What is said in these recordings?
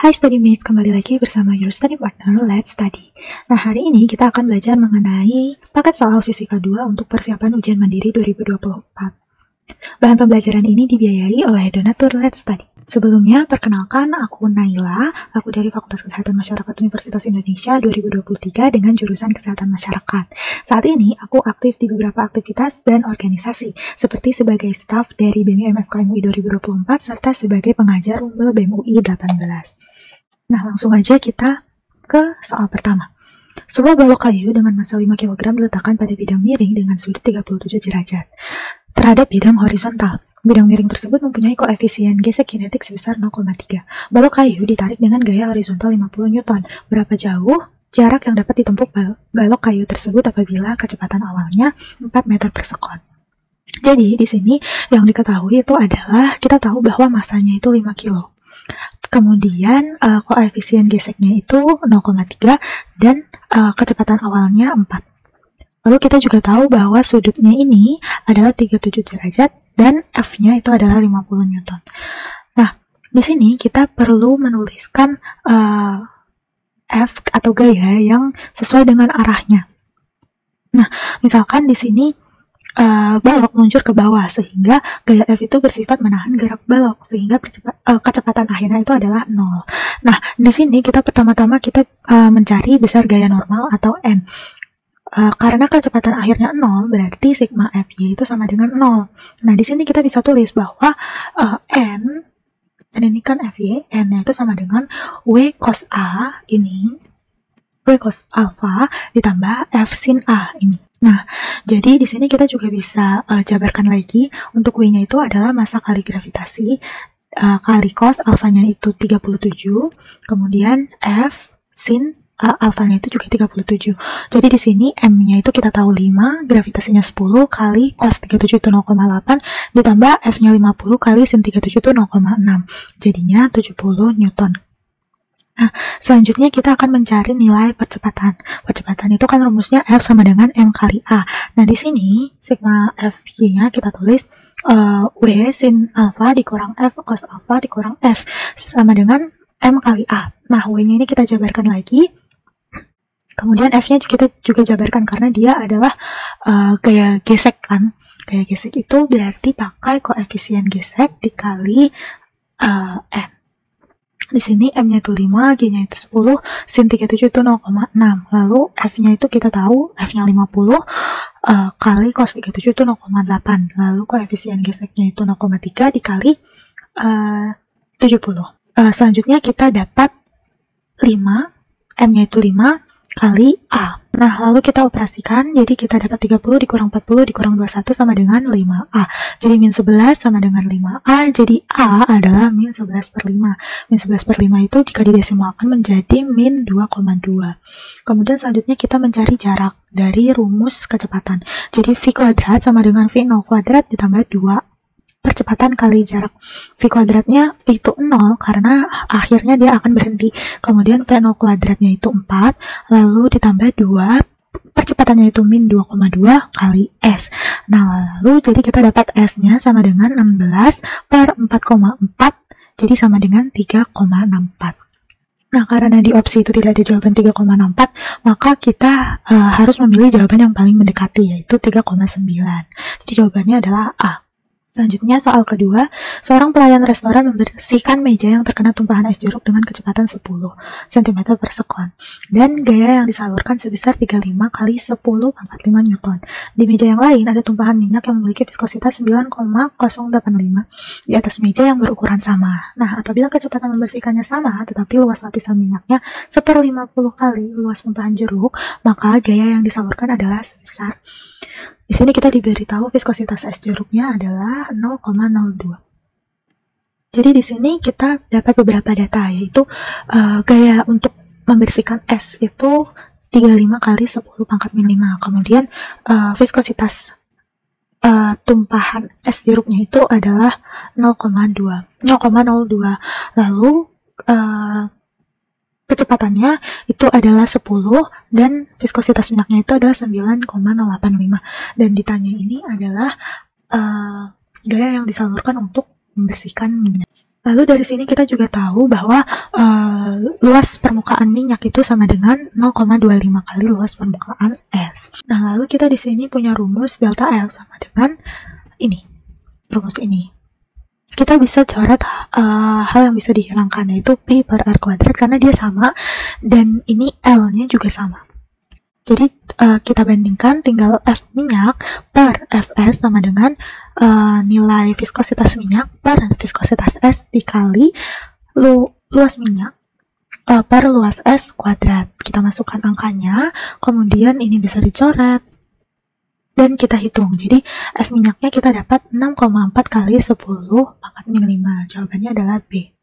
Hai StudyMates, kembali lagi bersama your study partner, Let's Study. Nah, hari ini kita akan belajar mengenai paket soal Fisika 2 untuk persiapan ujian mandiri 2024. Bahan pembelajaran ini dibiayai oleh donatur Let's Study. Sebelumnya, perkenalkan aku Naila, aku dari Fakultas Kesehatan Masyarakat Universitas Indonesia 2023 dengan jurusan Kesehatan Masyarakat. Saat ini, aku aktif di beberapa aktivitas dan organisasi, seperti sebagai staf dari BEM FKM UI 2024, serta sebagai pengajar Umbel BEM UI 18. Nah, langsung aja kita ke soal pertama. Sebuah balok kayu dengan massa 5 kg diletakkan pada bidang miring dengan sudut 37 derajat terhadap bidang horizontal. Bidang miring tersebut mempunyai koefisien gesek kinetik sebesar 0,3. Balok kayu ditarik dengan gaya horizontal 50 Newton. Berapa jauh jarak yang dapat ditempuh balok kayu tersebut apabila kecepatan awalnya 4 meter per sekon? Jadi, di sini yang diketahui itu adalah kita tahu bahwa masanya itu 5 kilo. Kemudian koefisien geseknya itu 0,3 dan kecepatan awalnya 4. Lalu kita juga tahu bahwa sudutnya ini adalah 37 derajat dan F-nya itu adalah 50 Newton. Nah, di sini kita perlu menuliskan F atau gaya yang sesuai dengan arahnya. Nah, misalkan di sini balok meluncur ke bawah, sehingga gaya F itu bersifat menahan gerak balok, sehingga kecepatan akhirnya itu adalah 0. Nah, di sini kita pertama-tama kita mencari besar gaya normal atau N. Karena kecepatan akhirnya 0, berarti sigma Fy itu sama dengan 0. Nah, di sini kita bisa tulis bahwa N ini kan Fy, N-nya itu sama dengan W cos A ini, W cos alpha ditambah F sin A ini. Nah, jadi di sini kita juga bisa jabarkan lagi, untuk W-nya itu adalah massa kali gravitasi, kali cos alfanya itu 37, kemudian F sin alfanya itu juga 37. Jadi di sini M-nya itu kita tahu 5, gravitasinya 10, kali cos 37 itu 0,8, ditambah F-nya 50 kali sin 37 itu 0,6. Jadinya 70 Newton. Nah, selanjutnya kita akan mencari nilai percepatan. Percepatan itu kan rumusnya F sama dengan M kali A. Nah, di sini sigma Fy-nya kita tulis W sin alpha dikurang F cos alpha dikurang F sama dengan M kali A. Nah, W-nya ini kita jabarkan lagi. Kemudian F-nya kita juga jabarkan karena dia adalah gaya gesek kan. Gaya gesek itu berarti pakai koefisien gesek dikali N. Di sini M-nya itu 5, G-nya itu 10, sin 37 itu 0,6. Lalu F-nya itu kita tahu, F-nya 50, kali cos 37 itu 0,8. Lalu koefisien geseknya itu 0,3 dikali 70. Selanjutnya kita dapat 5, M-nya itu 5, kali A. Nah, lalu kita operasikan, jadi kita dapat 30 dikurang 40 dikurang 21 sama dengan 5A. Jadi min 11 sama dengan 5A, jadi A adalah min 11 per 5. Min 11 per 5 itu jika didesimalkan menjadi min 2,2. Kemudian selanjutnya kita mencari jarak dari rumus kecepatan. Jadi V kuadrat sama dengan V0 kuadrat ditambah 2. Percepatan kali jarak V kuadratnya itu 0 karena akhirnya dia akan berhenti. Kemudian V0 kuadratnya itu 4, lalu ditambah 2, percepatannya itu min 2,2 kali S. Nah, lalu jadi kita dapat S-nya sama dengan 16 per 4,4, jadi sama dengan 3,64. Nah, karena di opsi itu tidak ada jawaban 3,64, maka kita harus memilih jawaban yang paling mendekati, yaitu 3,9. Jadi jawabannya adalah A. Selanjutnya, soal kedua, seorang pelayan restoran membersihkan meja yang terkena tumpahan es jeruk dengan kecepatan 10 cm per sekon dan gaya yang disalurkan sebesar 35 kali 10 pangkat 5 Newton. Di meja yang lain ada tumpahan minyak yang memiliki viskositas 9,085 di atas meja yang berukuran sama. Nah, apabila kecepatan membersihkannya sama tetapi luas lapisan minyaknya 1/50 kali luas tumpahan jeruk, maka gaya yang disalurkan adalah sebesar. Di sini kita diberitahu viskositas es jeruknya adalah 0,02. Jadi di sini kita dapat beberapa data, yaitu gaya untuk membersihkan es itu 35 kali 10 pangkat min 5. Kemudian viskositas tumpahan es jeruknya itu adalah 0,02. Lalu kecepatannya itu adalah 10 dan viskositas minyaknya itu adalah 9,085. Dan ditanya ini adalah gaya yang disalurkan untuk membersihkan minyak. Lalu dari sini kita juga tahu bahwa luas permukaan minyak itu sama dengan 0,25 kali luas permukaan es. Nah, lalu kita di sini punya rumus delta F sama dengan ini, rumus ini. Kita bisa coret hal yang bisa dihilangkan, yaitu P per R kuadrat, karena dia sama, dan ini L-nya juga sama. Jadi kita bandingkan, tinggal F minyak per Fs sama dengan nilai viskositas minyak per viskositas es dikali luas minyak per luas es kuadrat. Kita masukkan angkanya, kemudian ini bisa dicoret, dan kita hitung. Jadi F minyaknya kita dapat 6,4 kali 10 pangkat min 5. Jawabannya adalah B.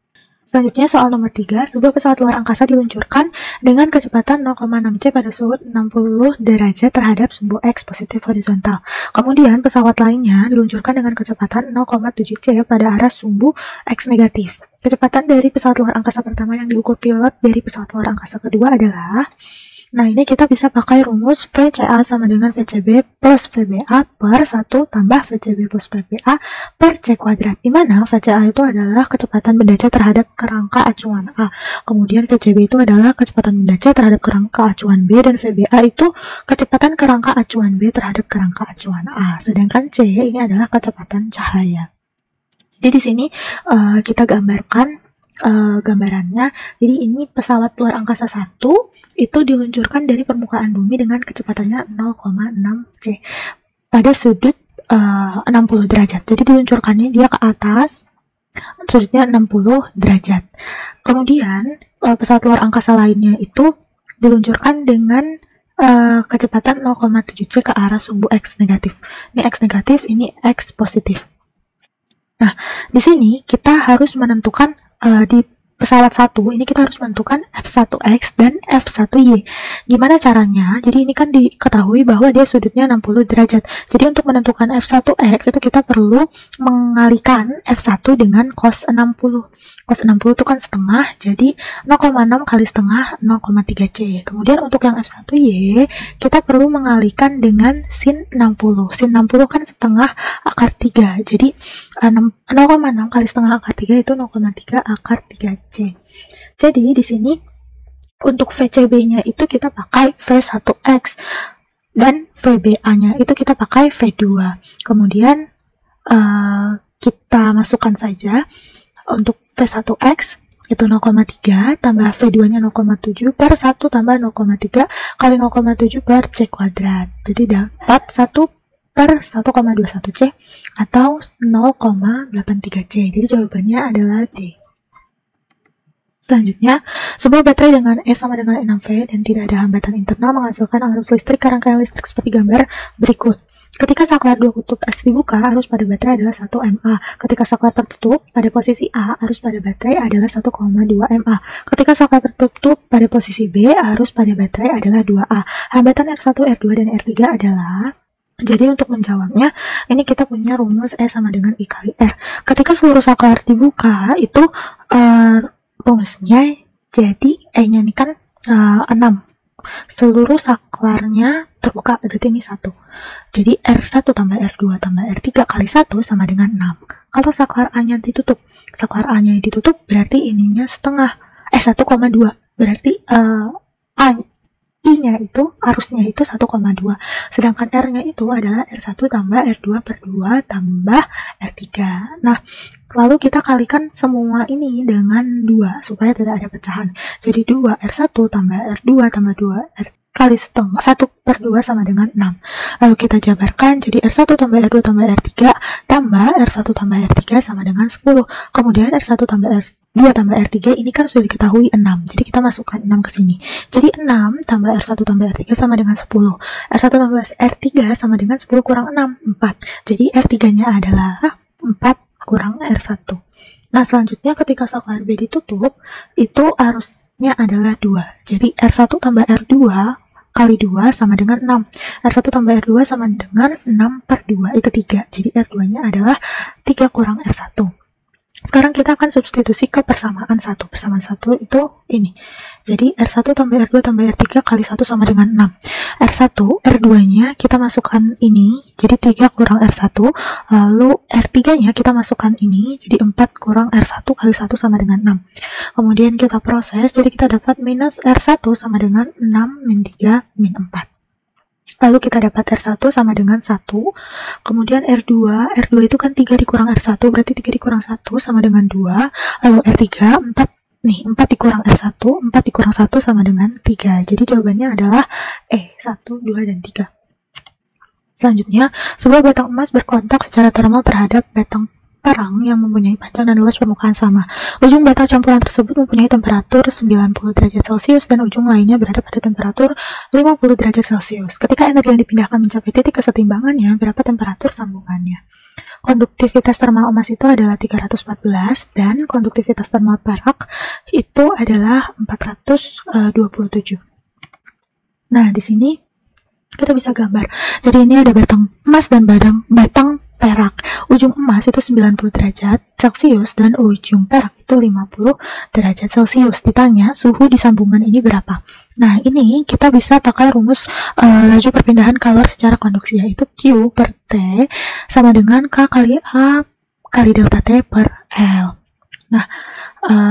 Selanjutnya soal nomor 3, sebuah pesawat luar angkasa diluncurkan dengan kecepatan 0,6 C pada suhu 60 derajat terhadap sumbu X positif horizontal. Kemudian pesawat lainnya diluncurkan dengan kecepatan 0,7 C pada arah sumbu X negatif. Kecepatan dari pesawat luar angkasa pertama yang diukur pilot dari pesawat luar angkasa kedua adalah, nah ini kita bisa pakai rumus VCA sama dengan VCB plus VBA per 1 tambah VCB plus VBA per C kuadrat, di mana VCA itu adalah kecepatan benda C terhadap kerangka acuan A, kemudian VCB itu adalah kecepatan benda C terhadap kerangka acuan B, dan VBA itu kecepatan kerangka acuan B terhadap kerangka acuan A, sedangkan C ini adalah kecepatan cahaya. Jadi di sini kita gambarkan gambarannya. Jadi ini pesawat luar angkasa 1 itu diluncurkan dari permukaan bumi dengan kecepatannya 0,6 C pada sudut 60 derajat. Jadi diluncurkannya dia ke atas, sudutnya 60 derajat. Kemudian pesawat luar angkasa lainnya itu diluncurkan dengan kecepatan 0,7 C ke arah sumbu X negatif. Ini X negatif, ini X positif. Nah, di sini kita harus menentukan di pesawat 1, ini kita harus menentukan F1X dan F1Y. Gimana caranya? Jadi ini kan diketahui bahwa dia sudutnya 60 derajat. Jadi untuk menentukan F1X itu kita perlu mengalikan F1 dengan cos 60. Cos 60 itu kan setengah, jadi 0,6 kali setengah 0,3 C. Kemudian untuk yang F1Y, kita perlu mengalihkan dengan sin 60. Sin 60 kan setengah akar 3. Jadi 0,6 kali setengah akar 3 itu 0,3 akar 3 C. Jadi di sini untuk VCB-nya itu kita pakai V1X dan VBA-nya itu kita pakai V2. Kemudian kita masukkan saja untuk V1X itu 0,3 tambah V2-nya 0,7 per 1 tambah 0,3 kali 0,7 per C kuadrat. Jadi dapat 1 per 1,21 C atau 0,83 C. Jadi jawabannya adalah D. Selanjutnya, sebuah baterai dengan E sama dengan 6V dan tidak ada hambatan internal menghasilkan arus listrik ke rangkaian listrik seperti gambar berikut. Ketika saklar 2 kutub S dibuka, arus pada baterai adalah 1 mA. Ketika saklar tertutup, pada posisi A, arus pada baterai adalah 1,2 mA. Ketika saklar tertutup, pada posisi B, arus pada baterai adalah 2A. Hambatan R1, R2, dan R3 adalah... Jadi untuk menjawabnya, ini kita punya rumus E sama dengan I kali R. Ketika seluruh saklar dibuka, itu rumusnya jadi E-nya ini kan 6. Seluruh saklarnya terbuka, berarti ini 1. Jadi R1 tambah R2 tambah R3 kali 1 sama dengan 6. Kalau saklar A-nya ditutup, berarti ininya setengah. 1,2. Berarti I-nya itu, arusnya itu 1,2. Sedangkan R-nya itu adalah R1 tambah R2 per 2 tambah R3. Nah, lalu kita kalikan semua ini dengan 2 supaya tidak ada pecahan. Jadi 2 R1 tambah R2 tambah 2 R kali setengah 1 per 2 sama dengan 6. Lalu kita jabarkan, jadi R1 tambah R2 tambah R3 tambah R1 tambah R3 sama dengan 10. Kemudian R1 tambah R2 tambah R3 ini kan sudah diketahui 6. Jadi kita masukkan 6 ke sini. Jadi 6 tambah R1 tambah R3 sama dengan 10. R1 tambah R3 sama dengan 10 kurang 6, 4. Jadi R3-nya adalah 4 kurang R1. Nah, selanjutnya ketika saklar B ditutup, itu arusnya adalah 2. Jadi R1 tambah R2 kali 2 sama dengan 6. R1 tambah R2 sama dengan 6 per 2, itu 3. Jadi R2-nya adalah 3 kurang R1. Sekarang kita akan substitusi ke persamaan 1. Persamaan 1 itu ini. Jadi R1 tambah R2 tambah R3 kali 1 sama dengan 6. R1, R2-nya kita masukkan ini, jadi 3 kurang R1. Lalu R3-nya kita masukkan ini, jadi 4 kurang R1 kali 1 sama dengan 6. Kemudian kita proses, jadi kita dapat minus R1 sama dengan 6 min 3 min 4. Lalu kita dapat R1 sama dengan 1, kemudian R2 itu kan 3 dikurang R1, berarti 3 dikurang 1 sama dengan 2, lalu R3, 4 nih, 4 dikurang R1, 4 dikurang 1 sama dengan 3, jadi jawabannya adalah E, 1, 2, dan 3. Selanjutnya, sebuah batang emas berkontak secara termal terhadap batang perang yang mempunyai panjang dan luas permukaan sama. Ujung batang campuran tersebut mempunyai temperatur 90 derajat Celcius dan ujung lainnya berada pada temperatur 50 derajat Celcius. Ketika energi yang dipindahkan mencapai titik kesetimbangannya, berapa temperatur sambungannya? Konduktivitas termal emas itu adalah 314 dan konduktivitas termal perak itu adalah 427. Nah, di sini kita bisa gambar. Jadi ini ada batang emas dan batang perak. Ujung emas itu 90 derajat Celcius dan ujung perak itu 50 derajat Celcius. Ditanya suhu di sambungan ini berapa? Nah, ini kita bisa pakai rumus laju perpindahan kalor secara konduksi, yaitu Q per T sama dengan K kali A kali delta T per L. Nah,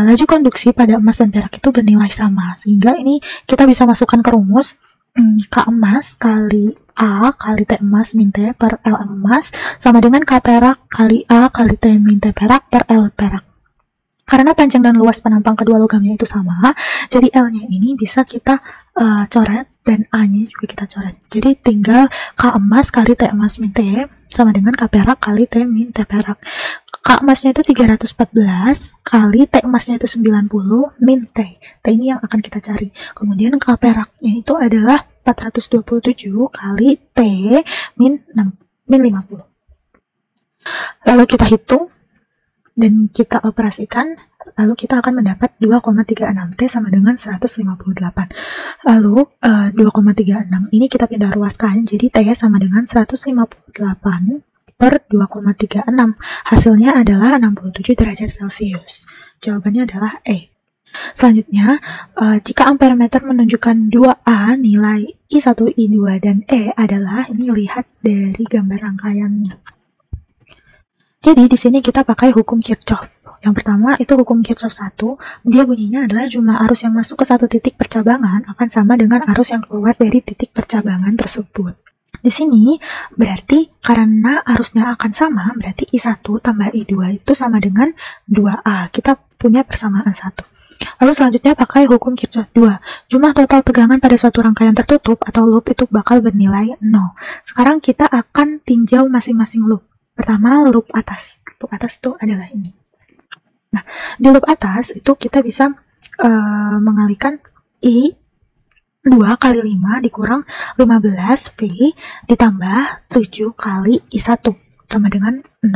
laju konduksi pada emas dan perak itu bernilai sama, sehingga ini kita bisa masukkan ke rumus K emas kali A kali T emas min T per L emas sama dengan K perak kali A kali T min T perak per L perak. Karena panjang dan luas penampang kedua logamnya itu sama, jadi L-nya ini bisa kita coret dan A-nya juga kita coret. Jadi tinggal K emas kali T emas min T sama dengan K perak kali T min T perak. K emasnya itu 314 kali T emasnya itu 90 min T. T ini yang akan kita cari. Kemudian K peraknya itu adalah 427 kali T min 50. Lalu kita hitung dan kita operasikan, lalu kita akan mendapat 2,36 T sama dengan 158. Lalu 2,36 ini kita pindah ruaskan, jadi T sama dengan 158 per 2,36. Hasilnya adalah 67 derajat Celcius. Jawabannya adalah E. Selanjutnya, jika amperemeter menunjukkan 2A, nilai I1, I2, dan E adalah, ini lihat dari gambar rangkaiannya. Jadi di sini kita pakai hukum Kirchhoff. Yang pertama itu hukum Kirchhoff 1, dia bunyinya adalah jumlah arus yang masuk ke satu titik percabangan akan sama dengan arus yang keluar dari titik percabangan tersebut. Di sini berarti karena arusnya akan sama, berarti I1 tambah I2 itu sama dengan 2A. Kita punya persamaan 1. Lalu selanjutnya pakai hukum Kirchhoff 2. Jumlah total tegangan pada suatu rangkaian tertutup atau loop itu bakal bernilai 0. Sekarang kita akan tinjau masing-masing loop. Pertama, loop atas. Loop atas itu adalah ini. Nah, di loop atas itu kita bisa mengalihkan I 2 kali 5 dikurang 15V ditambah 7 kali I1 sama dengan 0.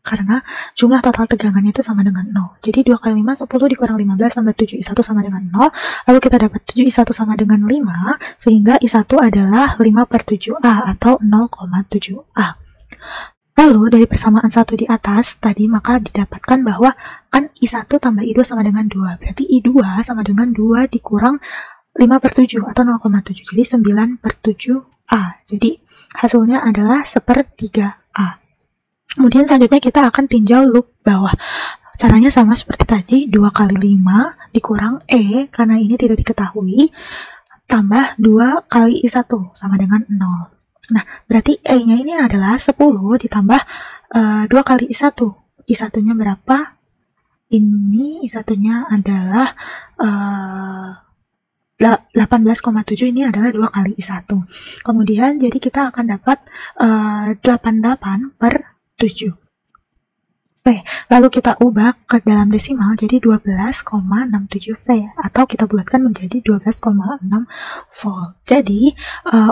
Karena jumlah total tegangannya itu sama dengan 0. Jadi 2 kali 5, 10 dikurang 15 tambah 7 I1 sama dengan 0. Lalu kita dapat 7 I1 sama dengan 5, sehingga I1 adalah 5 per 7A atau 0,7A. Lalu dari persamaan 1 di atas tadi maka didapatkan bahwa kan I1 tambah I2 sama dengan 2. Berarti I2 sama dengan 2 dikurang 5 per 7 atau 0,7. Jadi 9 per 7A. Jadi hasilnya adalah 1/3A. Kemudian selanjutnya kita akan tinjau loop bawah. Caranya sama seperti tadi, 2 kali 5 dikurang E karena ini tidak diketahui, tambah 2 kali I1 sama dengan 0. Nah, berarti E-nya ini adalah 10 ditambah 2 kali I1. I1-nya berapa? Ini I1-nya adalah 18,7, ini adalah 2 kali I1. Kemudian, jadi kita akan dapat 88 per 7. V. Lalu kita ubah ke dalam desimal jadi 12,67V atau kita bulatkan menjadi 12,6 volt. Jadi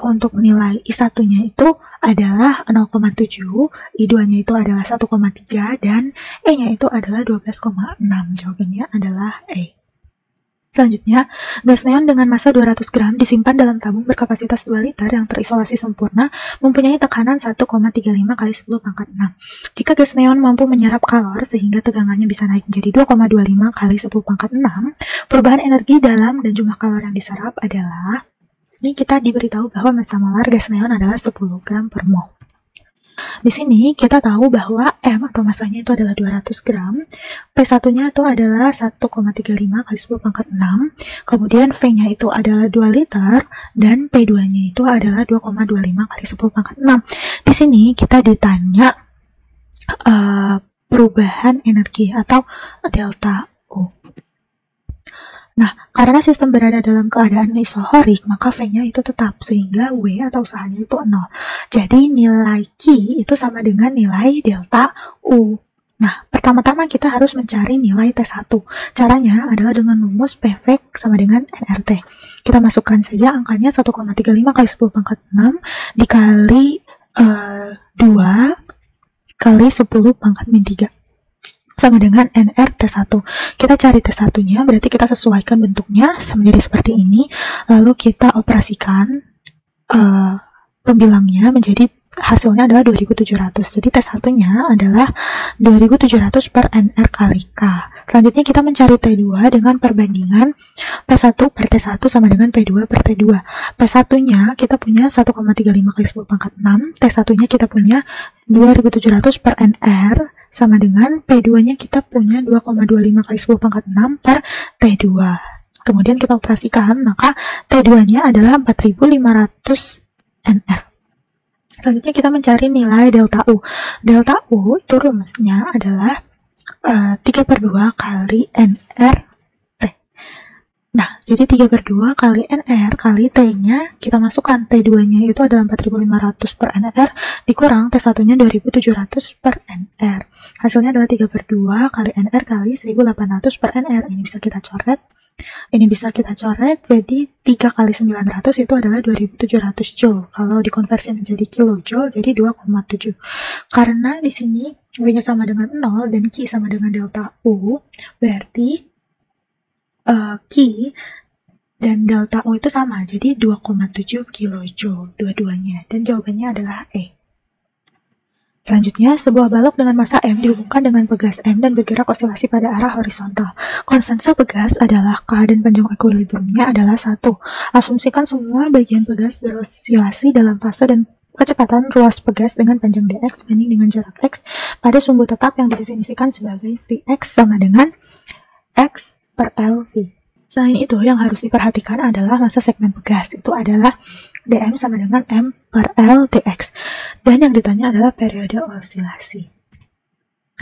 untuk nilai I1-nya itu adalah 0,7, I2-nya itu adalah 1,3 dan E-nya itu adalah 12,6. Jawabannya adalah E. Selanjutnya, gas neon dengan massa 200 gram disimpan dalam tabung berkapasitas 2 liter yang terisolasi sempurna, mempunyai tekanan 1,35 kali 10 pangkat 6. Jika gas neon mampu menyerap kalor sehingga tegangannya bisa naik menjadi 2,25 kali 10 pangkat 6, perubahan energi dalam dan jumlah kalor yang diserap adalah, ini kita diberitahu bahwa massa molar gas neon adalah 10 gram per mol. Di sini kita tahu bahwa M atau massanya itu adalah 200 gram, P1-nya itu adalah 1,35 kali 10 pangkat 6, kemudian V-nya itu adalah 2 liter, dan P2-nya itu adalah 2,25 kali 10 pangkat 6. Di sini kita ditanya perubahan energi atau delta U. Nah, karena sistem berada dalam keadaan isohorik, maka V-nya itu tetap, sehingga W atau usahanya itu 0. Jadi nilai Q itu sama dengan nilai delta U. Nah, pertama-tama kita harus mencari nilai T1. Caranya adalah dengan merumus PV sama dengan nRT. Kita masukkan saja angkanya 1,35 kali 10 pangkat 6 dikali 2 kali 10 pangkat min 3. Sama dengan NR T1. Kita cari T1-nya, berarti kita sesuaikan bentuknya menjadi seperti ini, lalu kita operasikan pembilangnya menjadi hasilnya adalah 2700. Jadi T1-nya adalah 2700 per NR kali K. Selanjutnya kita mencari T2 dengan perbandingan P1 per T1 sama dengan P2 per T2. P1-nya kita punya 1,35 kali 10 pangkat 6, T1-nya kita punya 2700 per NR, sama dengan P2-nya kita punya 2,25 kali 10 pangkat 6 per T2. Kemudian kita operasikan, maka T2-nya adalah 4500 NR. Selanjutnya kita mencari nilai delta U. Delta U itu rumusnya adalah 3/2 kali NR T. Nah, jadi 3/2 kali NR kali T-nya kita masukkan. T2-nya itu adalah 4500 per NR dikurang T1-nya 2700 per NR. Hasilnya adalah 3/2 kali NR kali 1800 per NR. Ini bisa kita coret. Jadi 3 kali 900 itu adalah 2700 Joule. Kalau dikonversi menjadi kilojoule, jadi 2,7. Karena di sini V-nya sama dengan 0 dan Q sama dengan delta U, berarti Q dan delta U itu sama, jadi 2,7 kilojoule dua-duanya. Dan jawabannya adalah E. Selanjutnya, sebuah balok dengan massa M dihubungkan dengan pegas M dan bergerak osilasi pada arah horizontal. Konstansa pegas adalah K dan panjang ekuilibriumnya adalah 1. Asumsikan semua bagian pegas berosilasi dalam fase dan kecepatan ruas pegas dengan panjang dx banding dengan jarak x pada sumbu tetap yang didefinisikan sebagai Vx sama dengan x per LV. Selain itu, yang harus diperhatikan adalah massa segmen pegas, itu adalah dm sama dengan m per L dx. Dan yang ditanya adalah periode osilasi.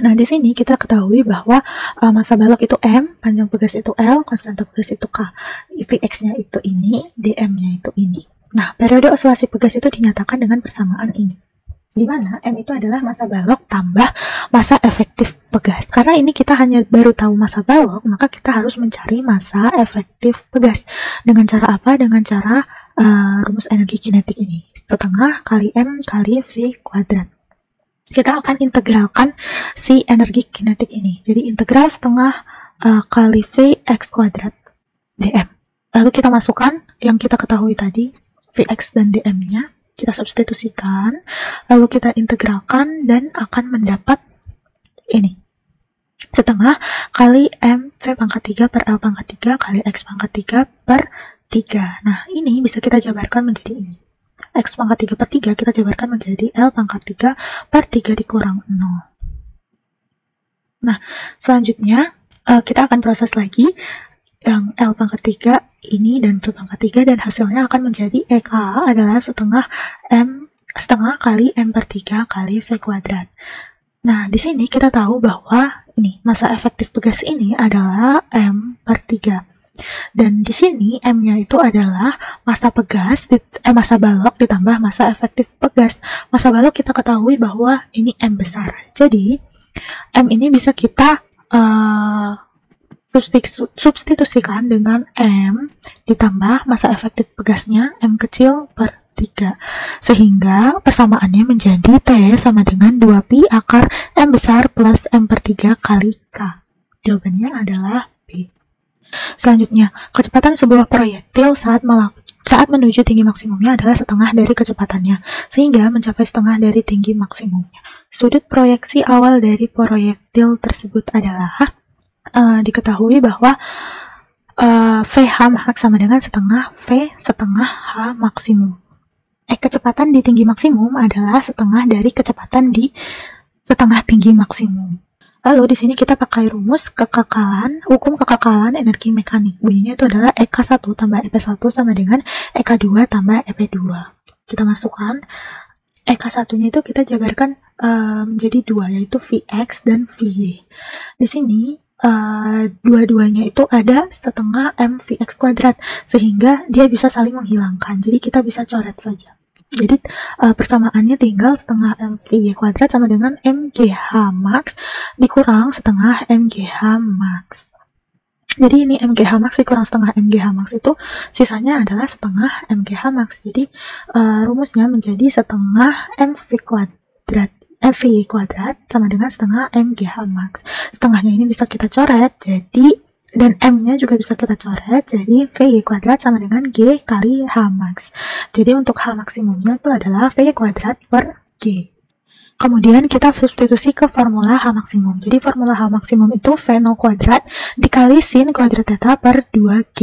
Nah, di sini kita ketahui bahwa massa balok itu m, panjang pegas itu L, konstanta pegas itu K. Vx-nya itu ini, dm-nya itu ini. Nah, periode osilasi pegas itu dinyatakan dengan persamaan ini, di mana M itu adalah massa balok tambah massa efektif pegas. Karena ini kita hanya baru tahu massa balok, maka kita harus mencari massa efektif pegas. Dengan cara apa? Dengan cara rumus energi kinetik ini. Setengah kali M kali V kuadrat. Kita akan integralkan si energi kinetik ini. Jadi integral setengah kali V X kuadrat dm. Lalu kita masukkan yang kita ketahui tadi, Vx dan dm-nya. Kita substitusikan, lalu kita integralkan dan akan mendapat ini. Setengah kali M V pangkat 3 per L pangkat 3 kali X pangkat 3 per 3. Nah, ini bisa kita jabarkan menjadi ini. X pangkat 3 per 3 kita jabarkan menjadi L pangkat 3 per 3 dikurang 0. Nah, selanjutnya kita akan proses lagi yang L pangkat 3 ini dan V pangkat 3, dan hasilnya akan menjadi EK adalah setengah kali M per 3 kali V kuadrat. Nah, di sini kita tahu bahwa ini massa efektif pegas ini adalah M per 3. Dan di sini M-nya itu adalah massa pegas, massa balok ditambah massa efektif pegas. Massa balok kita ketahui bahwa ini M besar. Jadi, M ini bisa kita substitusikan dengan M ditambah massa efektif pegasnya M kecil per 3. Sehingga persamaannya menjadi T sama dengan 2pi akar M besar plus M per 3 kali K. Jawabannya adalah B. Selanjutnya, kecepatan sebuah proyektil saat menuju tinggi maksimumnya adalah setengah dari kecepatannya, sehingga mencapai setengah dari tinggi maksimumnya. Sudut proyeksi awal dari proyektil tersebut adalah diketahui bahwa VH max sama dengan setengah V setengah H maksimum. Kecepatan di tinggi maksimum adalah setengah dari kecepatan di setengah tinggi maksimum. Lalu di sini kita pakai rumus hukum kekekalan energi mekanik. Bunyinya itu adalah EK1 tambah EP1 sama dengan EK2 tambah EP2. Kita masukkan EK1-nya itu kita jabarkan menjadi dua, yaitu Vx dan Vy. Di sini dua-duanya itu ada setengah mvx kuadrat, sehingga dia bisa saling menghilangkan. Jadi kita bisa coret saja. Jadi persamaannya tinggal setengah mvy kuadrat sama dengan mgh max dikurang setengah mgh max. Jadi ini mgh max dikurang setengah mgh max itu sisanya adalah setengah mgh max. Jadi rumusnya menjadi setengah mvy kuadrat sama dengan setengah mgh max. Setengahnya ini bisa kita coret, dan M-nya juga bisa kita coret, jadi VY kuadrat sama dengan G kali H max. Jadi untuk H maksimumnya itu adalah VY kuadrat per G. Kemudian kita substitusi ke formula H maksimum. Jadi formula H maksimum itu V0 kuadrat dikali sin kuadrat theta per 2G.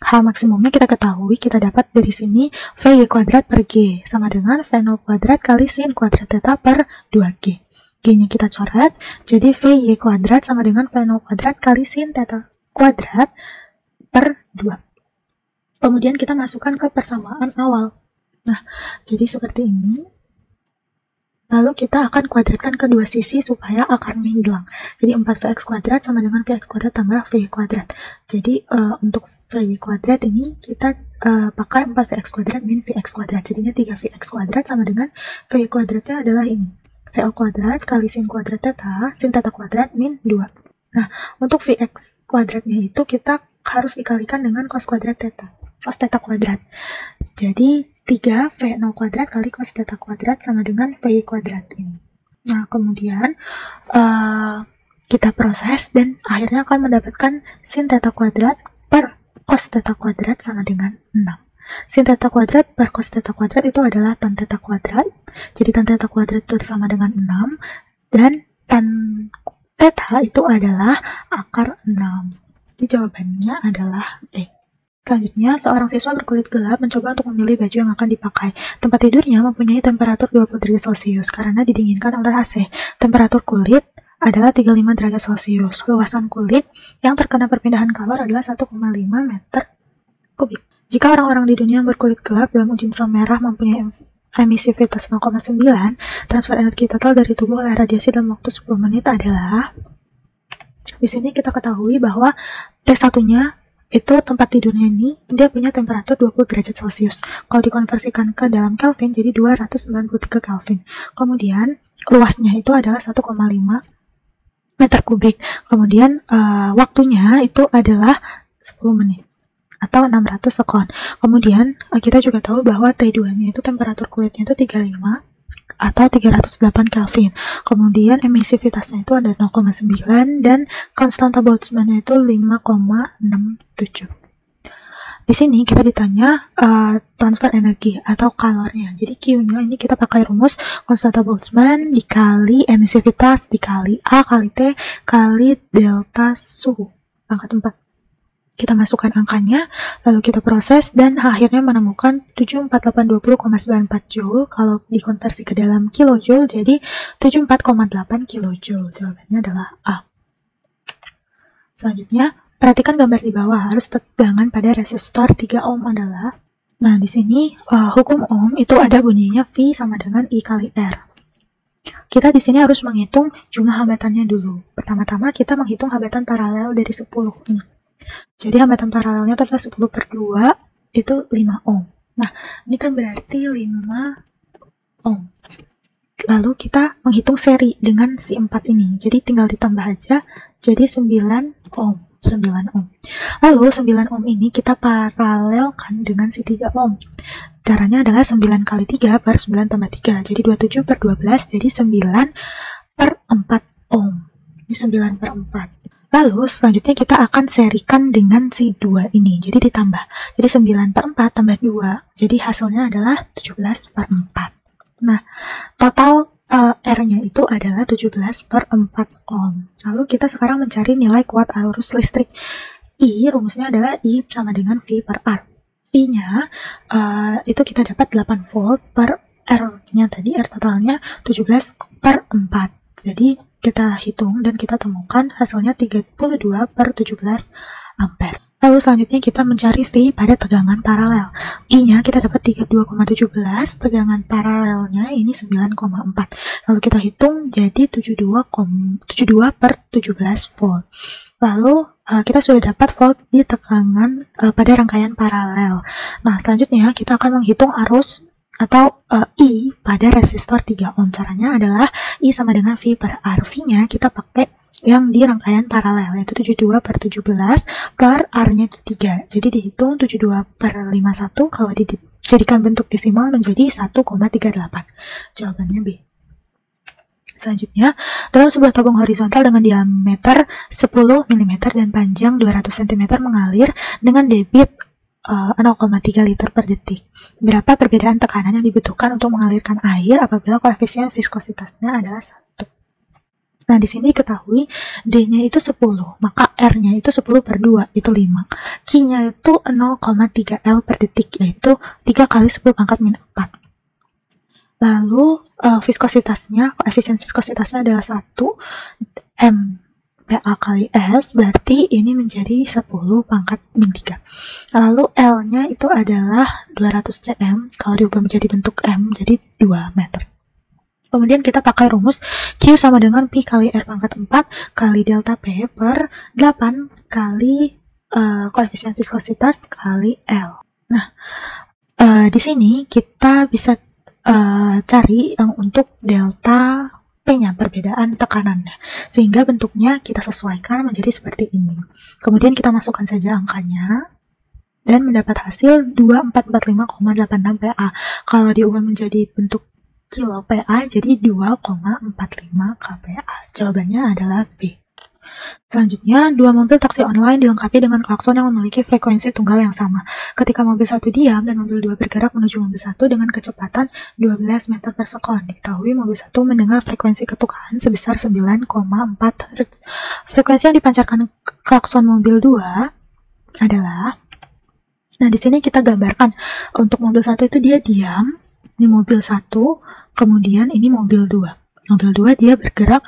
H maksimumnya kita ketahui, kita dapat dari sini VY kuadrat per G sama dengan V0 kuadrat kali sin kuadrat theta per 2G. G-nya kita coret, jadi VY kuadrat sama dengan V0 kuadrat kali sin theta kuadrat per 2. Kemudian kita masukkan ke persamaan awal. Nah, jadi seperti ini. Lalu kita akan kuadratkan kedua sisi supaya akarnya hilang. Jadi 4Vx kuadrat sama dengan Vx kuadrat tambah Vy kuadrat. Jadi untuk Vy kuadrat ini kita pakai 4Vx kuadrat min Vx kuadrat. Jadinya 3Vx kuadrat sama dengan Vy kuadratnya adalah ini. Vo kuadrat kali sin kuadrat theta, sin theta kuadrat min 2. Nah, untuk Vx kuadratnya itu kita harus dikalikan dengan cos kuadrat theta, cos theta kuadrat. Jadi 3 V0 kuadrat kali cos theta kuadrat sama dengan Vy kuadrat ini. Nah, kemudian kita proses dan akhirnya akan mendapatkan sin theta kuadrat per cos theta kuadrat sama dengan 6. Sin theta kuadrat per cos theta kuadrat itu adalah tan theta kuadrat. Jadi tan theta kuadrat itu sama dengan 6 dan tan theta itu adalah akar 6. Jadi jawabannya adalah E. Selanjutnya, seorang siswa berkulit gelap mencoba untuk memilih baju yang akan dipakai. Tempat tidurnya mempunyai temperatur 20 derajat Celcius karena didinginkan oleh AC. Temperatur kulit adalah 35 derajat Celcius. Luasan kulit yang terkena perpindahan kalor adalah 1,5 meter kubik. Jika orang-orang di dunia yang berkulit gelap dalam uji inframerah mempunyai emisivitas 0,9, transfer energi total dari tubuh oleh radiasi dalam waktu 10 menit adalah, di sini kita ketahui bahwa T1-nya itu tempat tidurnya ini, dia punya temperatur 20 derajat Celcius. Kalau dikonversikan ke dalam Kelvin, jadi 293 Kelvin. Kemudian, luasnya itu adalah 1,5 meter kubik. Kemudian, waktunya itu adalah 10 menit. Atau 600 sekon. Kemudian kita juga tahu bahwa T2-nya itu temperatur kulitnya itu 35 atau 308 Kelvin. Kemudian emisivitasnya itu ada 0,9 dan konstanta Boltzmann-nya itu 5,67. Di sini kita ditanya transfer energi atau kalornya. Jadi Q-nya ini kita pakai rumus konstanta Boltzmann dikali emisivitas dikali A kali T kali delta suhu pangkat 4. Kita masukkan angkanya, lalu kita proses, dan akhirnya menemukan 74820,94 Joule. Kalau dikonversi ke dalam kilojoule, jadi 74,8 kilojoule. Jawabannya adalah A. Selanjutnya, perhatikan gambar di bawah. Harus tegangan pada resistor 3 ohm adalah, nah di sini hukum ohm itu ada bunyinya V sama dengan I kali R. Kita di sini harus menghitung jumlah hambatannya dulu. Pertama-tama kita menghitung hambatan paralel dari 10 ini. Jadi hambatan paralelnya itu adalah 10 per 2, itu 5 ohm. Nah, ini kan berarti 5 ohm. Lalu kita menghitung seri dengan si 4 ini. Jadi tinggal ditambah aja, jadi 9 ohm. 9 ohm. Lalu 9 ohm ini kita paralelkan dengan si 3 ohm. Caranya adalah 9 kali 3 per 9 tambah 3. Jadi 27 per 12, jadi 9 per 4 ohm. Ini 9 per 4. Lalu selanjutnya kita akan serikan dengan si 2 ini, jadi ditambah. Jadi 9/4 tambah 2, jadi hasilnya adalah 17/4. Nah, total R-nya itu adalah 17/4 ohm. Lalu kita sekarang mencari nilai kuat arus listrik. I, rumusnya adalah I sama dengan V per R. V-nya itu kita dapat 8 volt per R-nya tadi, R totalnya 17/4. Jadi kita hitung dan kita temukan hasilnya 32/17 ampere. Lalu selanjutnya kita mencari V pada tegangan paralel. I-nya kita dapat 32,17, tegangan paralelnya ini 9,4. Lalu kita hitung jadi 72/17 volt. Lalu kita sudah dapat volt di tegangan pada rangkaian paralel. Nah, selanjutnya kita akan menghitung arus atau I pada resistor 3 ohm. Caranya adalah I sama dengan V per R. V-nya kita pakai yang di rangkaian paralel, yaitu 72/17 per R-nya itu 3. Jadi dihitung 72/51, kalau dijadikan bentuk desimal menjadi 1,38. Jawabannya B. Selanjutnya, dalam sebuah tabung horizontal dengan diameter 10 mm dan panjang 200 cm mengalir dengan debit 0,3 liter per detik. Berapa perbedaan tekanan yang dibutuhkan untuk mengalirkan air apabila koefisien viskositasnya adalah 1? Nah, di sini diketahui D-nya itu 10, maka R-nya itu 10/2, itu 5. Q-nya itu 0,3 L per detik, yaitu 3 kali 10⁻⁴. Lalu, koefisien viskositasnya adalah 1, M PA kali S, berarti ini menjadi 10⁻⁻3. Lalu L-nya itu adalah 200 cm, kalau diubah menjadi bentuk M, jadi 2 meter. Kemudian kita pakai rumus Q sama dengan Pi kali R⁴ kali delta P per 8 kali koefisien viskositas kali L. Nah, di sini kita bisa cari yang untuk delta P-nya, perbedaan tekanannya. Sehingga bentuknya kita sesuaikan menjadi seperti ini. Kemudian kita masukkan saja angkanya dan mendapat hasil 2445,86 PA. Kalau diubah menjadi bentuk kilo PA jadi 2,45 kPa. Jawabannya adalah B. Selanjutnya, dua mobil taksi online dilengkapi dengan klakson yang memiliki frekuensi tunggal yang sama. Ketika mobil 1 diam dan mobil 2 bergerak menuju mobil 1 dengan kecepatan 12 meter per sekon. Diketahui mobil 1 mendengar frekuensi ketukaan sebesar 9,4 Hz. Frekuensi yang dipancarkan klakson mobil 2 adalah, nah di sini kita gambarkan untuk mobil 1 itu dia diam, ini mobil 1, kemudian ini mobil 2. Mobil 2 dia bergerak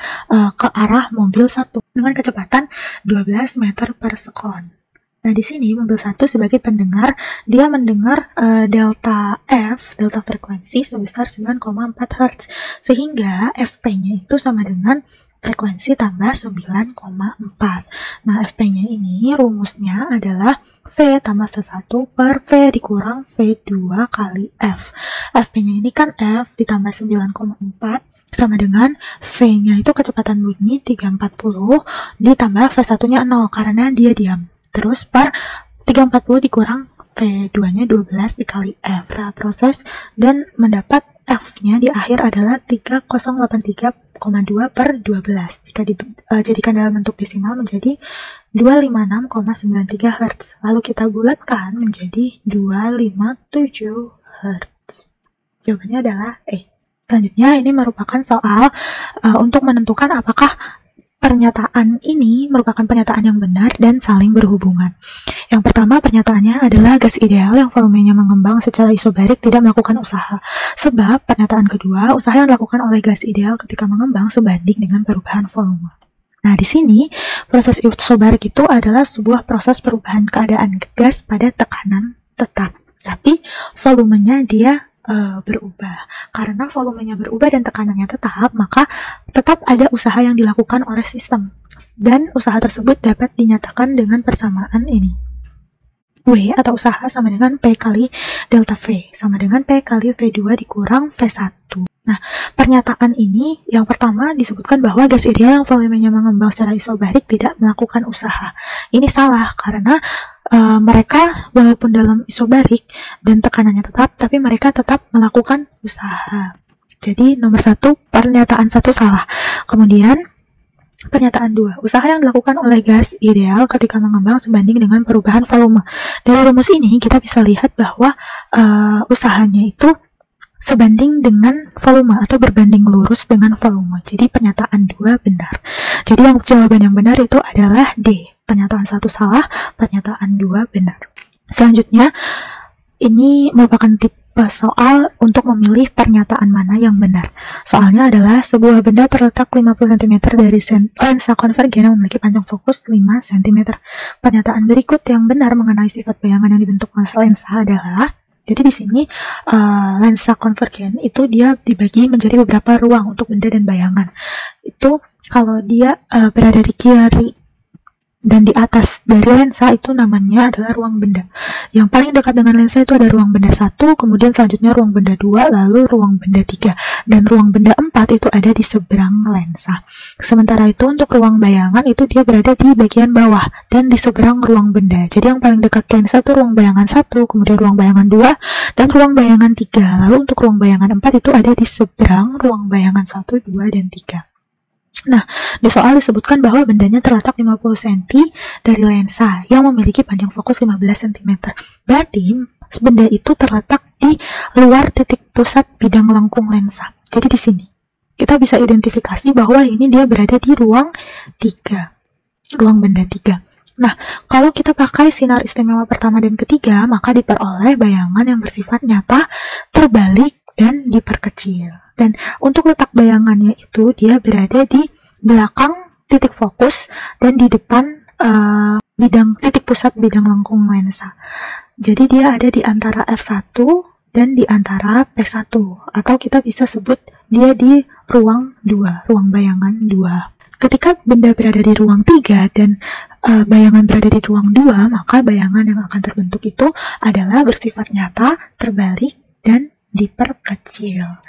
ke arah mobil 1 dengan kecepatan 12 meter per sekon. Nah, di sini mobil 1 sebagai pendengar, dia mendengar delta F, delta frekuensi sebesar 9,4 Hz. Sehingga FP-nya itu sama dengan frekuensi tambah 9,4. Nah, FP-nya ini rumusnya adalah V tambah V1 per V dikurang V2 kali F. FP-nya ini kan F ditambah 9,4 sama dengan V-nya itu kecepatan bunyi 340 ditambah V1-nya 0 karena dia diam. Terus per 340 dikurang V2-nya 12 dikali F. Kita proses dan mendapat F-nya di akhir adalah 3083,2 per 12. Jika dijadikan dalam bentuk desimal menjadi 256,93 Hz. Lalu kita bulatkan menjadi 257 Hz. Jawabannya adalah E. Selanjutnya, ini merupakan soal untuk menentukan apakah pernyataan ini merupakan pernyataan yang benar dan saling berhubungan. Yang pertama, pernyataannya adalah gas ideal yang volumenya mengembang secara isobarik tidak melakukan usaha. Sebab, pernyataan kedua, usaha yang dilakukan oleh gas ideal ketika mengembang sebanding dengan perubahan volume. Nah, di sini, proses isobarik itu adalah sebuah proses perubahan keadaan gas pada tekanan tetap. Tapi, volumenya dia berubah. Karena volumenya berubah dan tekanannya tetap, maka tetap ada usaha yang dilakukan oleh sistem. Dan usaha tersebut dapat dinyatakan dengan persamaan ini. W atau usaha sama dengan P kali delta V, sama dengan P kali V2 dikurang V1. Nah, pernyataan ini yang pertama disebutkan bahwa gas ideal yang volumenya mengembang secara isobarik tidak melakukan usaha. Ini salah karena mereka walaupun dalam isobarik dan tekanannya tetap, tapi mereka tetap melakukan usaha. Jadi nomor 1, pernyataan 1 salah. Kemudian Pernyataan 2. Usaha yang dilakukan oleh gas ideal ketika mengembang sebanding dengan perubahan volume. Dari rumus ini kita bisa lihat bahwa usahanya itu sebanding dengan volume atau berbanding lurus dengan volume. Jadi pernyataan 2 benar. Jadi jawaban yang benar itu adalah D. Pernyataan 1 salah, pernyataan 2 benar. Selanjutnya, ini merupakan tipe soal untuk memilih pernyataan mana yang benar. Soalnya adalah sebuah benda terletak 50 cm dari lensa konvergen yang memiliki panjang fokus 5 cm. Pernyataan berikut yang benar mengenai sifat bayangan yang dibentuk oleh lensa adalah, jadi di sini lensa konvergen itu dia dibagi menjadi beberapa ruang untuk benda dan bayangan. Itu kalau dia berada di kiri dan di atas dari lensa itu namanya adalah ruang benda. Yang paling dekat dengan lensa itu ada ruang benda 1, kemudian selanjutnya ruang benda 2, lalu ruang benda 3. Dan ruang benda 4 itu ada di seberang lensa. Sementara itu untuk ruang bayangan itu dia berada di bagian bawah dan di seberang ruang benda. Jadi yang paling dekat lensa itu ruang bayangan 1, kemudian ruang bayangan 2, dan ruang bayangan 3. Lalu untuk ruang bayangan 4 itu ada di seberang ruang bayangan 1, 2, dan 3. Nah, di soal disebutkan bahwa bendanya terletak 50 cm dari lensa yang memiliki panjang fokus 15 cm. Berarti, benda itu terletak di luar titik pusat bidang lengkung lensa. Jadi di sini, kita bisa identifikasi bahwa ini dia berada di ruang 3, ruang benda 3. Nah, kalau kita pakai sinar istimewa pertama dan ketiga, maka diperoleh bayangan yang bersifat nyata, terbalik, dan diperkecil. Dan untuk letak bayangannya itu dia berada di belakang titik fokus dan di depan titik pusat bidang lengkung lensa. Jadi dia ada di antara F1 dan di antara P1, atau kita bisa sebut dia di ruang 2, ruang bayangan 2. Ketika benda berada di ruang 3 dan bayangan berada di ruang 2, maka bayangan yang akan terbentuk itu adalah bersifat nyata, terbalik, dan diperkecil.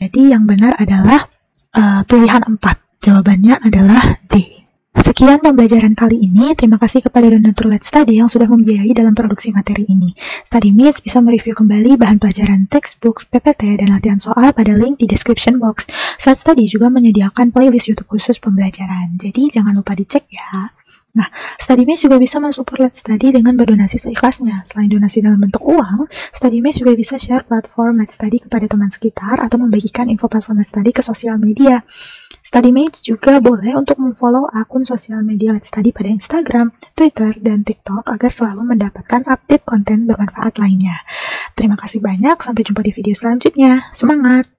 Jadi yang benar adalah pilihan 4. Jawabannya adalah D. Sekian pembelajaran kali ini. Terima kasih kepada donatur Let's Study yang sudah membiayai dalam produksi materi ini. StudyMates bisa mereview kembali bahan pelajaran textbook, PPT, dan latihan soal pada link di description box. Let's Study juga menyediakan playlist YouTube khusus pembelajaran. Jadi jangan lupa dicek ya. Nah, StudyMates juga bisa mensupport Let's Study dengan berdonasi seikhlasnya. Selain donasi dalam bentuk uang, StudyMates juga bisa share platform Let's Study kepada teman sekitar atau membagikan info platform Let's Study ke sosial media. StudyMates juga boleh untuk memfollow akun sosial media Let's Study pada Instagram, Twitter, dan TikTok agar selalu mendapatkan update konten bermanfaat lainnya. Terima kasih banyak, sampai jumpa di video selanjutnya. Semangat!